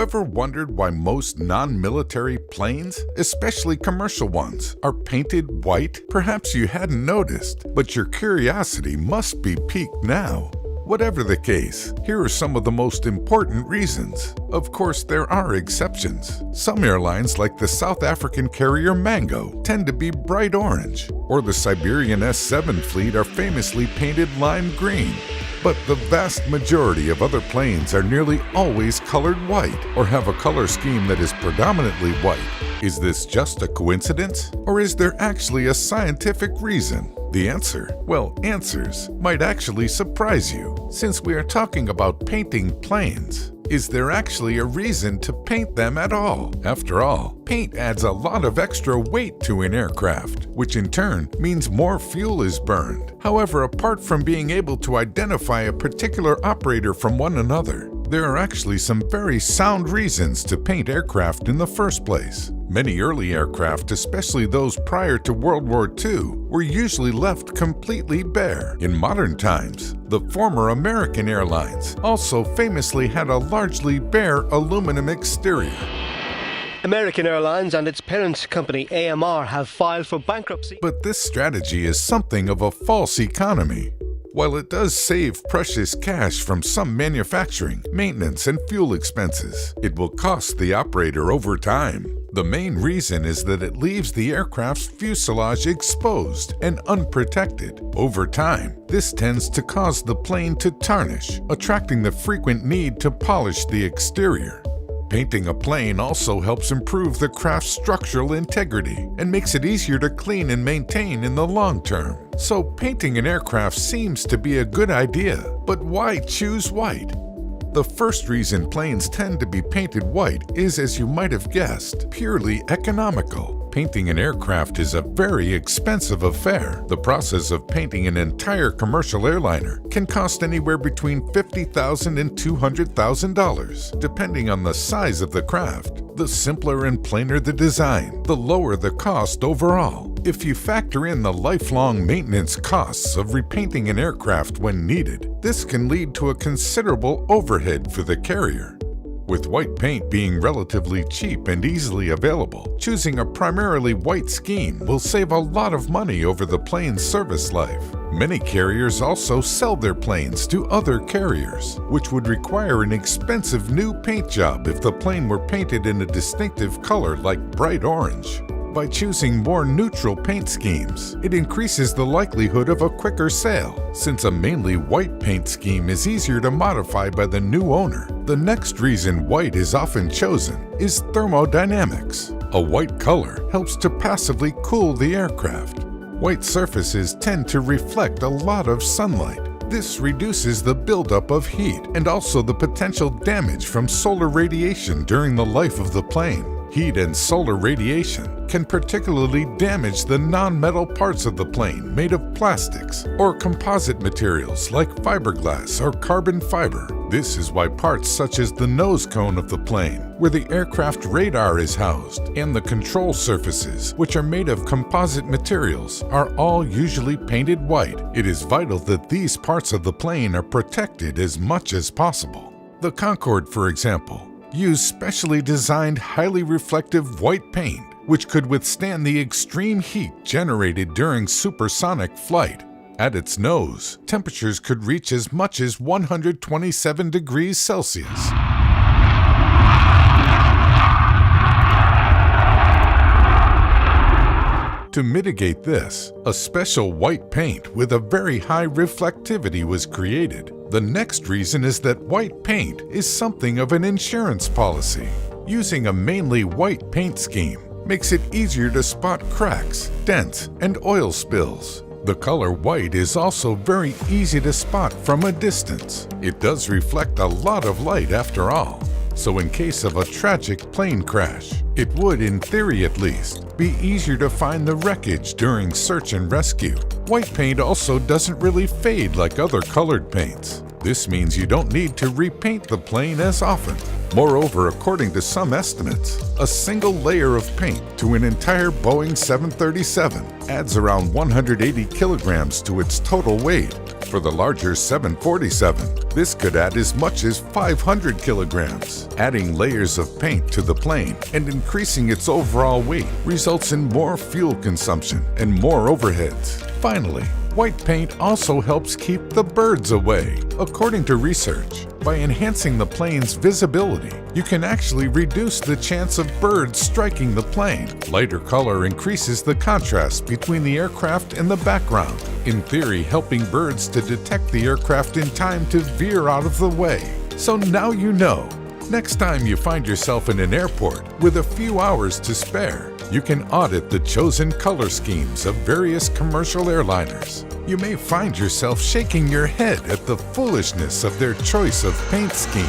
ever wondered why most non-military planes, especially commercial ones, are painted white? Perhaps you hadn't noticed, but your curiosity must be piqued now. Whatever the case, here are some of the most important reasons. Of course, there are exceptions. Some airlines, like the South African carrier Mango, tend to be bright orange, or the Siberian S-7 fleet are famously painted lime green. But the vast majority of other planes are nearly always colored white, or have a color scheme that is predominantly white. Is this just a coincidence, or is there actually a scientific reason? The answer? Well, answers might actually surprise you. Since we are talking about painting planes, is there actually a reason to paint them at all? After all, paint adds a lot of extra weight to an aircraft, which in turn means more fuel is burned. However, apart from being able to identify a particular operator from one another, there are actually some very sound reasons to paint aircraft in the first place. Many early aircraft, especially those prior to World War II, were usually left completely bare. In modern times, the former American airlines also famously had a largely bare aluminum exterior. American Airlines and its parent company AMR have filed for bankruptcy. But this strategy is something of a false economy. While it does save precious cash from some manufacturing, maintenance, and fuel expenses, it will cost the operator over time. The main reason is that it leaves the aircraft's fuselage exposed and unprotected. Over time, this tends to cause the plane to tarnish, attracting the frequent need to polish the exterior. Painting a plane also helps improve the craft's structural integrity and makes it easier to clean and maintain in the long term. So painting an aircraft seems to be a good idea, but why choose white? The first reason planes tend to be painted white is, as you might have guessed, purely economical. Painting an aircraft is a very expensive affair. The process of painting an entire commercial airliner can cost anywhere between $50,000 and $200,000, depending on the size of the craft. The simpler and plainer the design, the lower the cost overall. If you factor in the lifelong maintenance costs of repainting an aircraft when needed, this can lead to a considerable overhead for the carrier. With white paint being relatively cheap and easily available, choosing a primarily white scheme will save a lot of money over the plane's service life. Many carriers also sell their planes to other carriers, which would require an expensive new paint job if the plane were painted in a distinctive color like bright orange. By choosing more neutral paint schemes, it increases the likelihood of a quicker sale, since a mainly white paint scheme is easier to modify by the new owner. The next reason white is often chosen is thermodynamics. A white color helps to passively cool the aircraft. White surfaces tend to reflect a lot of sunlight. This reduces the buildup of heat and also the potential damage from solar radiation during the life of the plane. Heat and solar radiation can particularly damage the non-metal parts of the plane made of plastics or composite materials like fiberglass or carbon fiber. This is why parts such as the nose cone of the plane, where the aircraft radar is housed, and the control surfaces, which are made of composite materials, are all usually painted white. It is vital that these parts of the plane are protected as much as possible. The Concorde, for example, use specially designed, highly reflective white paint, which could withstand the extreme heat generated during supersonic flight. At its nose, temperatures could reach as much as 127 degrees Celsius. To mitigate this, a special white paint with a very high reflectivity was created. The next reason is that white paint is something of an insurance policy. Using a mainly white paint scheme makes it easier to spot cracks, dents, and oil spills. The color white is also very easy to spot from a distance. It does reflect a lot of light after all. So in case of a tragic plane crash, it would, in theory at least, be easier to find the wreckage during search and rescue. White paint also doesn't really fade like other colored paints. This means you don't need to repaint the plane as often. Moreover, according to some estimates, a single layer of paint to an entire Boeing 737 adds around 180 kilograms to its total weight. For the larger 747, this could add as much as 500 kilograms. Adding layers of paint to the plane and increasing its overall weight results in more fuel consumption and more overheads. Finally, white paint also helps keep the birds away. According to research, by enhancing the plane's visibility, you can actually reduce the chance of birds striking the plane. Lighter color increases the contrast between the aircraft and the background, in theory helping birds to detect the aircraft in time to veer out of the way. So now you know. Next time you find yourself in an airport with a few hours to spare, you can audit the chosen color schemes of various commercial airliners. You may find yourself shaking your head at the foolishness of their choice of paint scheme.